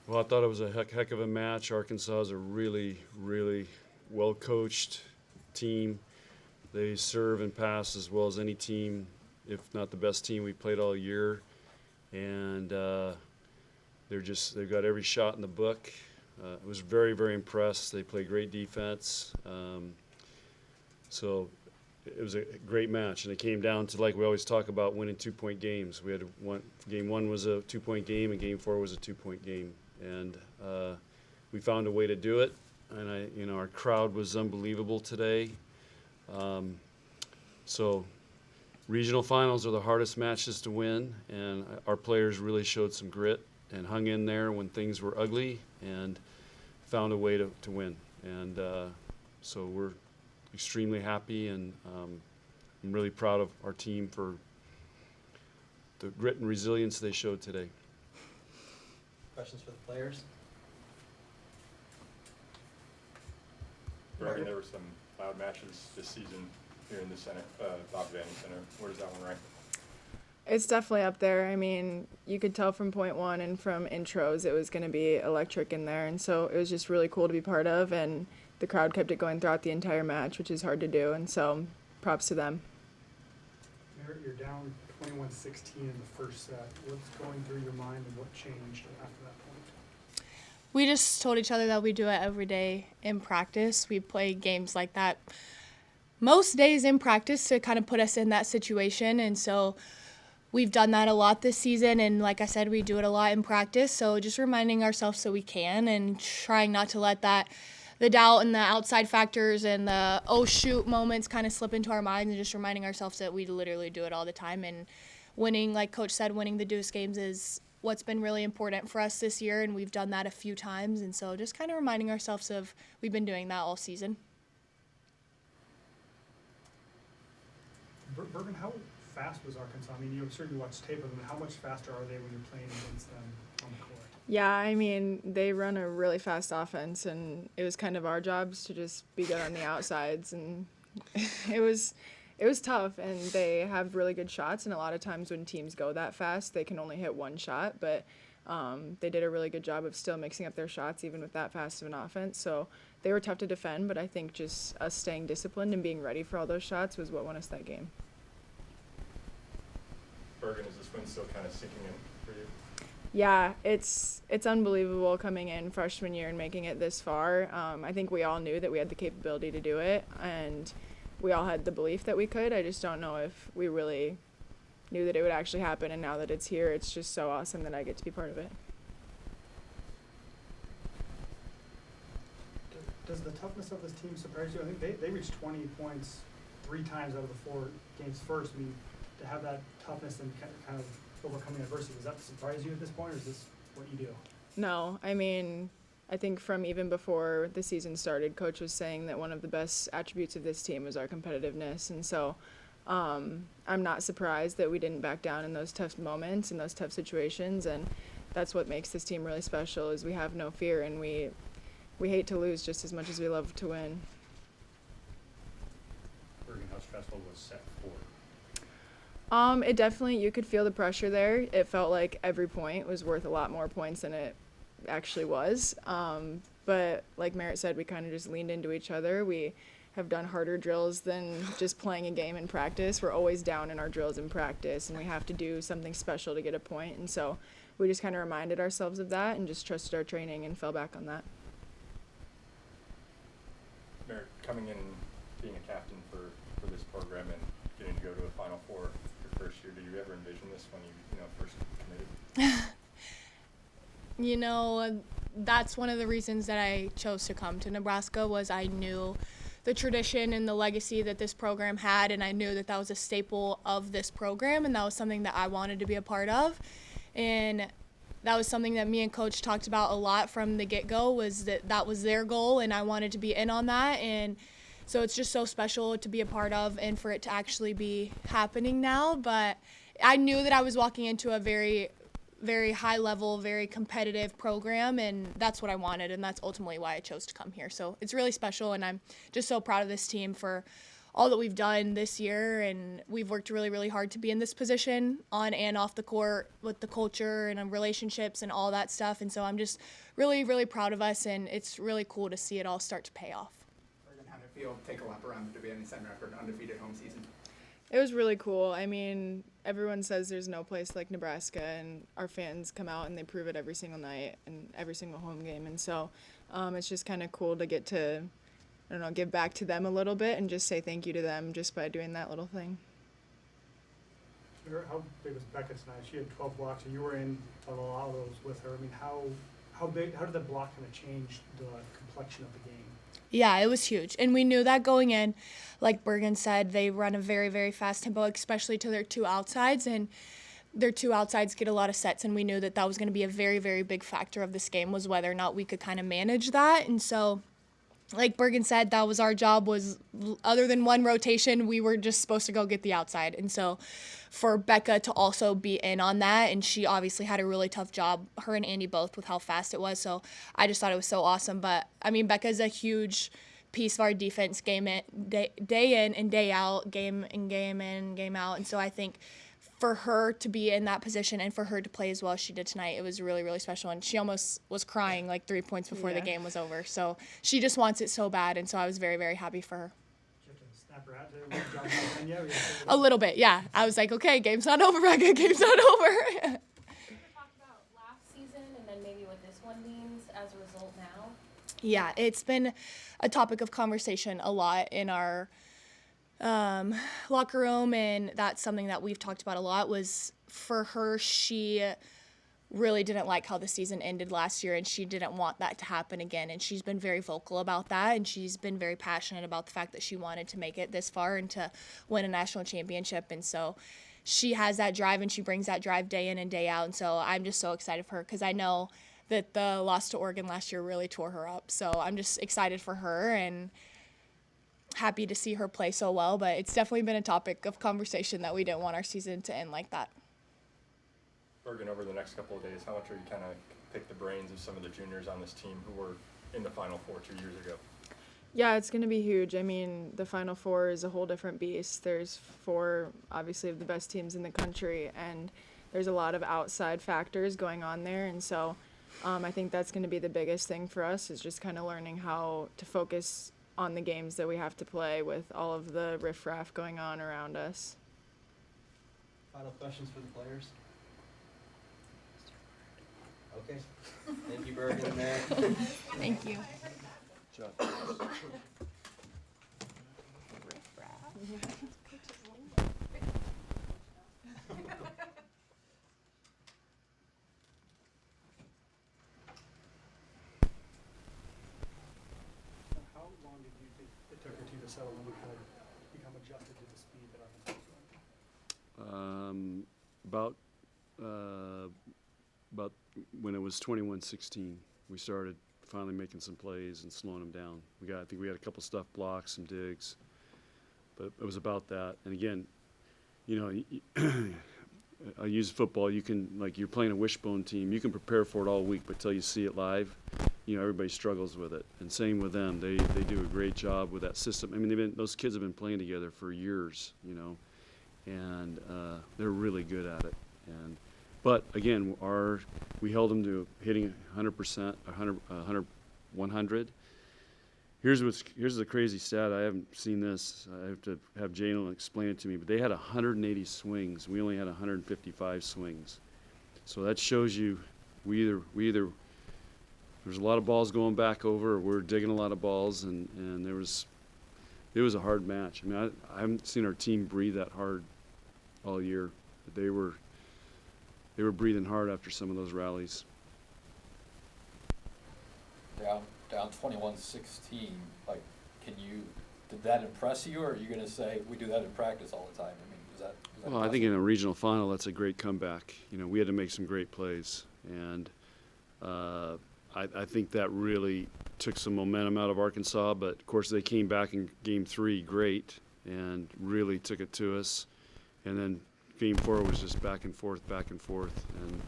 Well, I thought it was a heck of a match. Arkansas is a really, really well-coached team. They serve and pass as well as any team, if not the best team we played all year. And they've got every shot in the book. I was very, very impressed. They play great defense. So it was a great match, and it came down to, like we always talk about, winning 2-point games. We had game one was a 2-point game, and game 4 was a 2-point game, and we found a way to do it. And our crowd was unbelievable today. So regional finals are the hardest matches to win, and our players really showed some grit and hung in there when things were ugly and found a way to win. And so we're extremely happy, and I'm really proud of our team for the grit and resilience they showed today. Questions for the players? Bergen, there were some loud matches this season here in the center, Bob Vanning Center. Where does that one rank? It's definitely up there. I mean, you could tell from point one and from intros it was going to be electric in there, and so it was just really cool to be part of, and the crowd kept it going throughout the entire match, which is hard to do, and so props to them. Merritt, you're down 21-16 in the first set. What's going through your mind, and what changed after that point? We just told each other that we do it every day in practice. We play games like that most days in practice to kind of put us in that situation, and so we've done that a lot this season, and like I said, we do it a lot in practice, so just reminding ourselves so we can and trying not to let the doubt and the outside factors and the oh shoot moments kind of slip into our minds, and just reminding ourselves that we literally do it all the time. And winning, like Coach said, winning the Deuce games is what's been really important for us this year, and we've done that a few times, and so just kind of reminding ourselves of we've been doing that all season. Bergen, how fast was Arkansas? I mean, you certainly watched tape of them. How much faster are they when you're playing against them on the court? Yeah, I mean, they run a really fast offense, and it was kind of our jobs to just be good on the outsides, and it was tough, and they have really good shots, and a lot of times when teams go that fast, they can only hit one shot, but they did a really good job of still mixing up their shots even with that fast of an offense, so they were tough to defend, but I think just us staying disciplined and being ready for all those shots was what won us that game. Bergen, is this win still kind of sinking in for you? Yeah, it's unbelievable coming in freshman year and making it this far. I think we all knew that we had the capability to do it, and we all had the belief that we could. I just don't know if we really knew that it would actually happen, and now that it's here, it's just so awesome that I get to be part of it. Does the toughness of this team surprise you? I think they reached 20 points 3 times out of the 4 games first. I mean, to have that toughness and kind of overcoming adversity, does that surprise you at this point, or is this what you do? No, I mean, I think from even before the season started, Coach was saying that one of the best attributes of this team was our competitiveness, and so I'm not surprised that we didn't back down in those tough moments and those tough situations, and that's what makes this team really special is we have no fear, and we hate to lose just as much as we love to win. Bergen, how stressful was set 4? It definitely, you could feel the pressure there. It felt like every point was worth a lot more points than it actually was. But like Merritt said, we kind of just leaned into each other. We have done harder drills than just playing a game in practice. We're always down in our drills in practice, and we have to do something special to get a point. And so we just kind of reminded ourselves of that and just trusted our training and fell back on that. Merritt, coming in, being a captain for this program and getting to go to a Final Four your first year, did you ever envision this when you first committed? That's one of the reasons that I chose to come to Nebraska was I knew the tradition and the legacy that this program had, and I knew that that was a staple of this program, and that was something that I wanted to be a part of. And that was something that me and Coach talked about a lot from the get-go, was that was their goal, and I wanted to be in on that. And so it's just so special to be a part of and for it to actually be happening now. But I knew that I was walking into a very, very high level, very competitive program, and that's what I wanted, and that's ultimately why I chose to come here. So it's really special, and I'm just so proud of this team for all that we've done this year, and we've worked really, really hard to be in this position on and off the court with the culture and relationships and all that stuff. And so I'm just really, really proud of us, and it's really cool to see it all start to pay off. Bergen, how did it feel to take a lap around the Division 7 after an undefeated home season? It was really cool. I mean, everyone says there's no place like Nebraska, and our fans come out and they prove it every single night and every single home game. And so it's just kind of cool to get to, I don't know, give back to them a little bit and just say thank you to them just by doing that little thing. How big was Becca tonight? She had 12 blocks, and you were in a lot of those with her. I mean, how did the block kind of change the complexion of the game? Yeah, it was huge. And we knew that going in. Like Bergen said, they run a very, very fast tempo, especially to their two outsides. And their two outsides get a lot of sets. And we knew that that was going to be a very, very big factor of this game, was whether or not we could kind of manage that. And so, like Bergen said, that was our job, was other than one rotation, we were just supposed to go get the outside. And so for Becca to also be in on that, and she obviously had a really tough job, her and Andy both, with how fast it was. So I just thought it was so awesome. But, I mean, Becca's a huge piece of our defense, day in and day out, game in, game out. And so I think for her to be in that position and for her to play as well as she did tonight, it was really, really special. And she almost was crying like 3 points before the game was over. So she just wants it so bad, and so I was very, very happy for her. Did you have to snap her out to jog out and yeah, A little bit, yeah. I was like, okay, game's not over, Becca, game's not over. We could talk about last season and then maybe what this one means as a result now. Yeah, it's been a topic of conversation a lot in our locker room, and that's something that we've talked about a lot. Was for her, she really didn't like how the season ended last year, and she didn't want that to happen again, and she's been very vocal about that, and she's been very passionate about the fact that she wanted to make it this far and to win a national championship. And so she has that drive, and she brings that drive day in and day out. And so I'm just so excited for her, because I know that the loss to Oregon last year really tore her up. So I'm just excited for her and happy to see her play so well. But it's definitely been a topic of conversation that we didn't want our season to end like that. Bergen, over the next couple of days, how much are you kind of pick the brains of some of the juniors on this team who were in the Final Four 2 years ago? Yeah, it's going to be huge. I mean, the Final Four is a whole different beast. There's four, obviously, of the best teams in the country, and there's a lot of outside factors going on there. And so I think that's going to be the biggest thing for us, is just kind of learning how to focus on the games that we have to play with all of the riffraff going on around us. Final questions for the players? Okay. Thank you, Bergen and Merritt. Thank you. How long did you think it took your team to settle in and kind of become adjusted to the speed that Arkansas was running? About when it was 21-16, we started finally making some plays and slowing them down. I think we had a couple stuff blocks, some digs, but it was about that. And again, you know, I use football. You can, like, you're playing a wishbone team. You can prepare for it all week, but till you see it live, you know, everybody struggles with it. And same with them. They do a great job with that system. I mean, those kids have been playing together for years, you know, and they're really good at it. But again, we held them to hitting 100%, 100. Here's the crazy stat. I haven't seen this. I have to have Jalen explain it to me. But they had 180 swings. We only had 155 swings. So that shows you we either there's a lot of balls going back over, or we're digging a lot of balls, and it was a hard match. I mean, I haven't seen our team breathe that hard all year. But they were breathing hard after some of those rallies. Down 21-16, like, did that impress you, or are you going to say we do that in practice all the time? I mean, is that Well, I think in a regional final, that's a great comeback. You know, we had to make some great plays, and I think that really took some momentum out of Arkansas. But of course, they came back in Game 3 great and really took it to us, and then Game 4 was just back and forth, and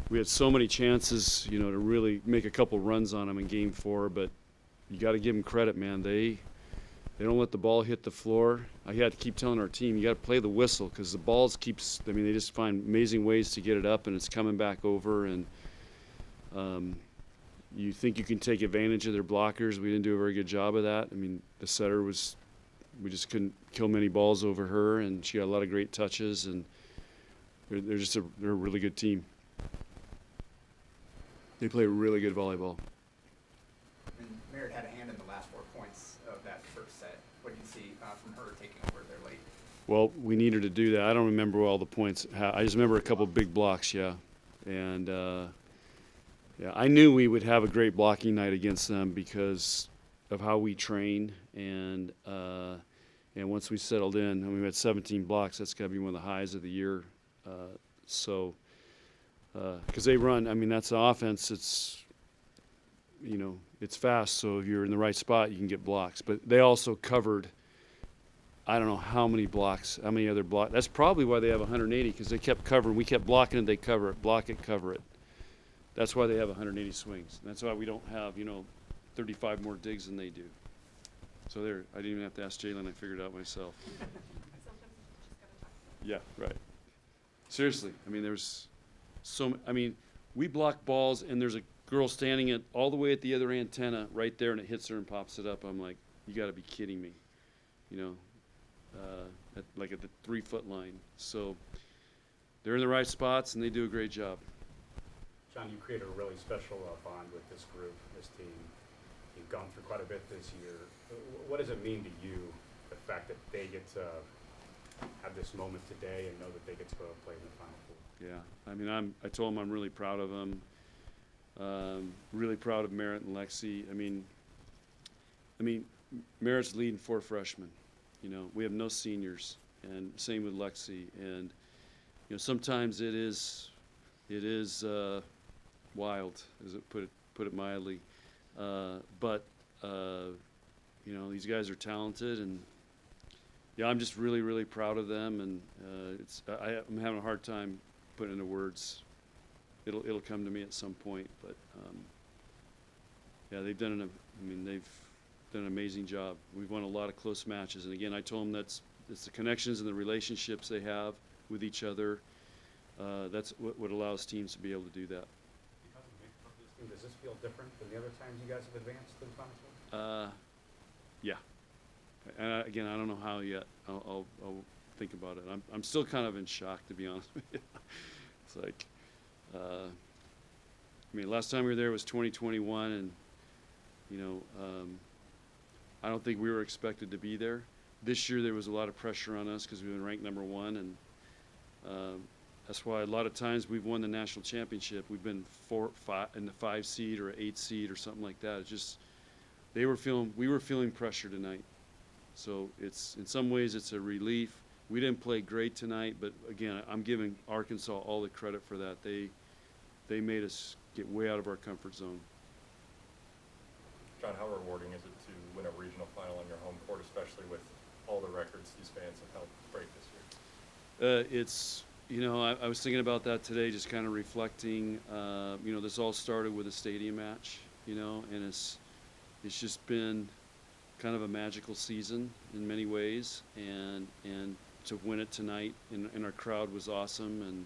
we had so many chances, you know, to really make a couple runs on them in Game 4. But you got to give them credit, man. They They don't let the ball hit the floor. I had to keep telling our team, you got to play the whistle because the balls keeps. I mean, they just find amazing ways to get it up, and it's coming back over. And you think you can take advantage of their blockers. We didn't do a very good job of that. I mean, the setter was. We just couldn't kill many balls over her, and she got a lot of great touches. And they're just they're a really good team. They play really good volleyball. And Merritt had a hand in the last 4 points of that first set. What did you see from her taking over there late? Well, we need her to do that. I don't remember all the points. I just remember a couple big blocks, yeah. And, yeah, I knew we would have a great blocking night against them because of how we train. And once we settled in, and we had 17 blocks, that's got to be one of the highs of the year. Because they run, I mean, that's the offense. It's, you know, it's fast. So if you're in the right spot, you can get blocks. But they also covered, I don't know how many blocks, how many other blocks. That's probably why they have 180, because they kept covering. We kept blocking it, they cover it, block it, cover it. That's why they have 180 swings. That's why we don't have, 35 more digs than they do. So there, I didn't even have to ask Jalen. I figured it out myself. Yeah, right. Seriously, I mean, we block balls, and there's a girl standing all the way at the other antenna right there, and it hits her and pops it up. I'm like, you got to be kidding me, at the 3-foot line. So they're in the right spots, and they do a great job. John, you created a really special bond with this group, this team. You've gone through quite a bit this year. What does it mean to you, the fact that they get to have this moment today and know that they get to go play in the Final Four? Yeah, I mean, I told them I'm really proud of them. Really proud of Merritt and Lexi. I mean, Merritt's leading 4 freshmen. We have no seniors, and same with Lexi. And sometimes it is wild, as it put it mildly. But these guys are talented, and yeah, I'm just really, really proud of them. And I'm having a hard time putting into words. It'll come to me at some point, but yeah, they've done an amazing job. We've won a lot of close matches, and again, I told them it's the connections and the relationships they have with each other. That's what allows teams to be able to do that. Because of this team, does this feel different than the other times you guys have advanced to the Final Four? Yeah. And again, I don't know how yet. I'll think about it. I'm still kind of in shock, to be honest with you. It's like, last time we were there was 2021, and I don't think we were expected to be there. This year there was a lot of pressure on us because we've been ranked number 1, and that's why a lot of times we've won the national championship. We've been 4, 5 in the 5 seed or 8 seed or something like that. It's just we were feeling pressure tonight. So it's in some ways it's a relief. We didn't play great tonight, but again, I'm giving Arkansas all the credit for that. They made us get way out of our comfort zone. John, how rewarding is it to win a regional final on your home court, especially with all the records these fans have helped break this year? I was thinking about that today, just kind of reflecting. This all started with a stadium match, and it's just been kind of a magical season in many ways, and to win it tonight, and our crowd was awesome,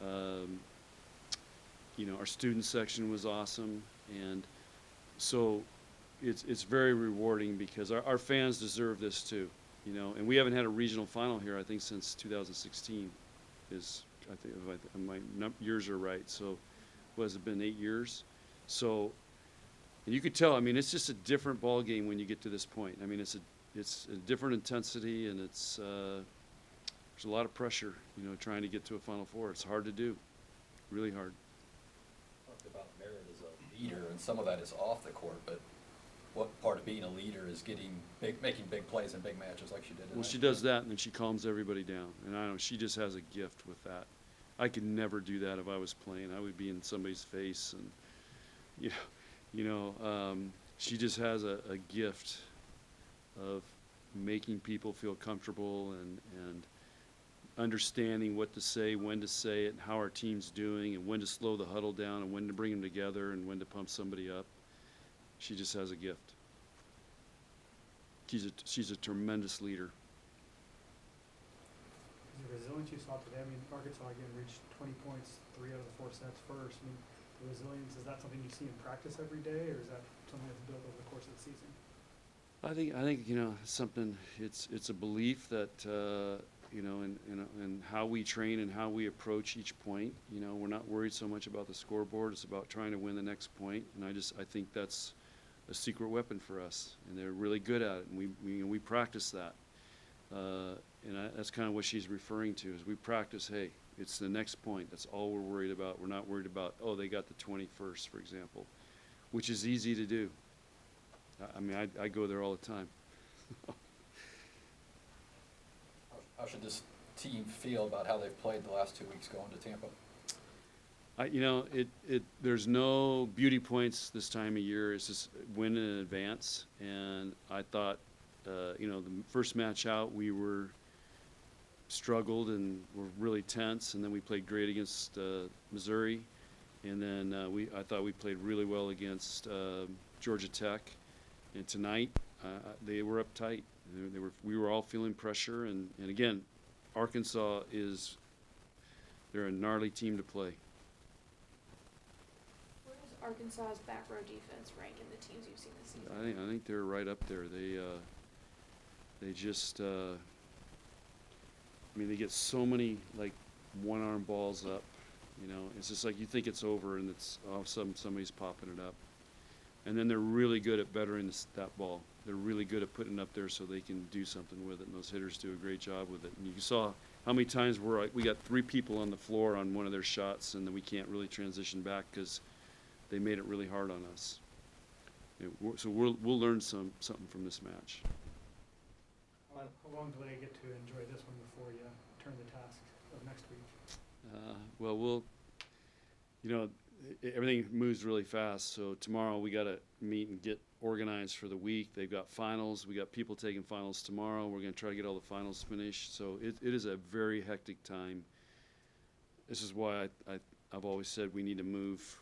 and our student section was awesome, and so it's very rewarding because our fans deserve this too, and we haven't had a regional final here, I think, since 2016. I think if my years are right. So, what has it been, 8 years? So, and you could tell. It's just a different ball game when you get to this point. It's a different intensity, and there's a lot of pressure. Trying to get to a Final Four. It's hard to do, really hard. Talked about Merritt as a leader, and some of that is off the court. But what part of being a leader is making big plays in big matches like she did tonight? Well, she does that, and then she calms everybody down. And I know she just has a gift with that. I could never do that if I was playing. I would be in somebody's face, and she just has a gift of making people feel comfortable and understanding what to say, when to say it, and how our team's doing, and when to slow the huddle down, and when to bring them together, and when to pump somebody up. She just has a gift. she's a tremendous leader. The resilience you saw today, I mean, Arkansas again reached 20 points, 3 out of the 4 sets first. I mean, the resilience, is that something you see in practice every day, or is that something that's built over the course of the season? I think something. It's a belief that in how we train and how we approach each point. We're not worried so much about the scoreboard. It's about trying to win the next point. And I think that's a secret weapon for us, and they're really good at it. And we practice that. That's kind of what she's referring to, is we practice, hey, it's the next point. That's all we're worried about. We're not worried about, oh, they got the 21st, for example, which is easy to do. I mean, I go there all the time. How should this team feel about how they've played the last 2 weeks going to Tampa? There's no beauty points this time of year. It's just win in advance. And I thought, the first match out, we struggled and were really tense, and then we played great against Missouri, and then I thought we played really well against Georgia Tech, and tonight they were uptight. We were all feeling pressure, and again, Arkansas they're a gnarly team to play. Where does Arkansas's back row defense rank in the teams you've seen this season? I think they're right up there. They just they get so many one-arm balls up. It's just like you think it's over, and it's all of a sudden somebody's popping it up. And then they're really good at bettering that ball. They're really good at putting it up there so they can do something with it, and those hitters do a great job with it. And you saw how many times we got 3 people on the floor on one of their shots, and then we can't really transition back because they made it really hard on us. So we'll learn something from this match. How long do they get to enjoy this one before you turn the task of next week? Everything moves really fast. So tomorrow we got to meet and get organized for the week. They've got finals. We got people taking finals tomorrow. We're going to try to get all the finals finished. So it is a very hectic time. This is why I've always said we need to move,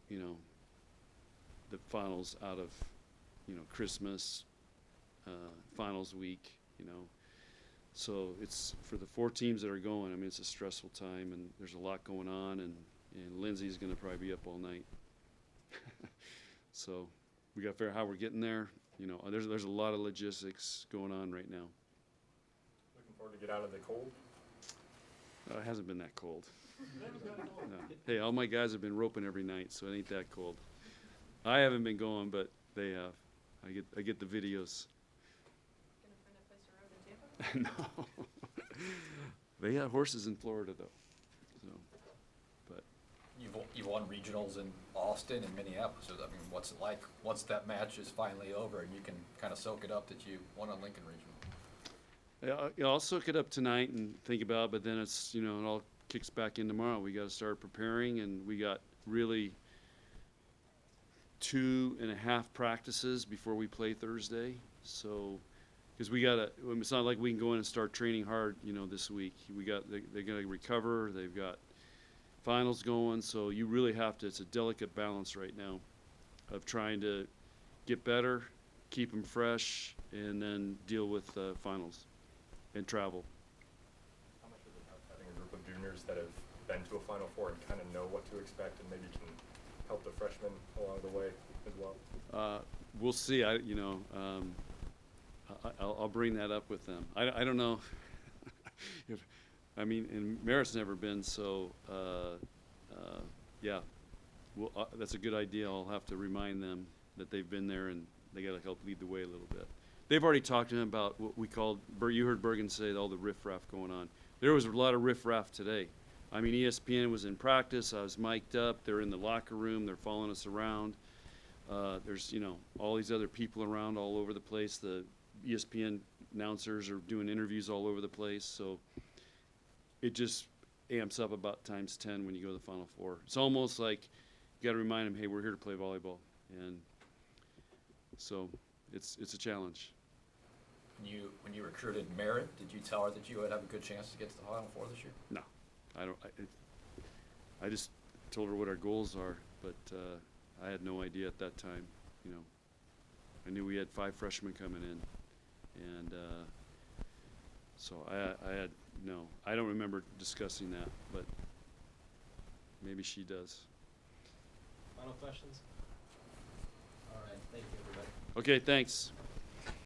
the finals out of, Christmas, finals week, So it's for the 4 teams that are going. It's a stressful time, and there's a lot going on, and Lindsay's going to probably be up all night. So we got to figure out how we're getting there. There's a lot of logistics going on right now. Looking forward to get out of the cold? It hasn't been that cold. No. Hey, all my guys have been roping every night, so it ain't that cold. I haven't been going, but they have. I get the videos. Gonna find a place to row in Tampa? No. They got horses in Florida, though. So, but You've won regionals in Austin and Minneapolis. What's it like once that match is finally over and you can kind of soak it up that you won on Lincoln Regional? yeah, I'll soak it up tonight and think about it, but then it's, it all kicks back in tomorrow. We got to start preparing, and we got really 2.5 practices before we play Thursday. So, because it's not like we can go in and start training hard, this week. They're going to recover. They've got finals going, so you really have to. It's a delicate balance right now of trying to get better, keep them fresh, and then deal with finals and travel. How much is it about having a group of juniors that have been to a Final Four and kind of know what to expect, and maybe can help the freshmen along the way as well? We'll see. I'll bring that up with them. I don't know. And Merritt's never been, so yeah. Well, that's a good idea. I'll have to remind them that they've been there, and they got to help lead the way a little bit. They've already talked to him about what we called, you heard Bergen say all the riffraff going on. There was a lot of riffraff today. ESPN was in practice. I was mic'd up. They're in the locker room. They're following us around. There's, all these other people around all over the place. The ESPN announcers are doing interviews all over the place. So it just amps up about times 10 when you go to the Final Four. It's almost like you got to remind them, hey, we're here to play volleyball. And so it's a challenge. When you recruited Merritt, did you tell her that you would have a good chance to get to the Final Four this year? No, I don't. I just told her what our goals are, but I had no idea at that time. I knew we had 5 freshmen coming in. And so I don't remember discussing that, but maybe she does. Final questions? All right, thank you, everybody. Okay, thanks.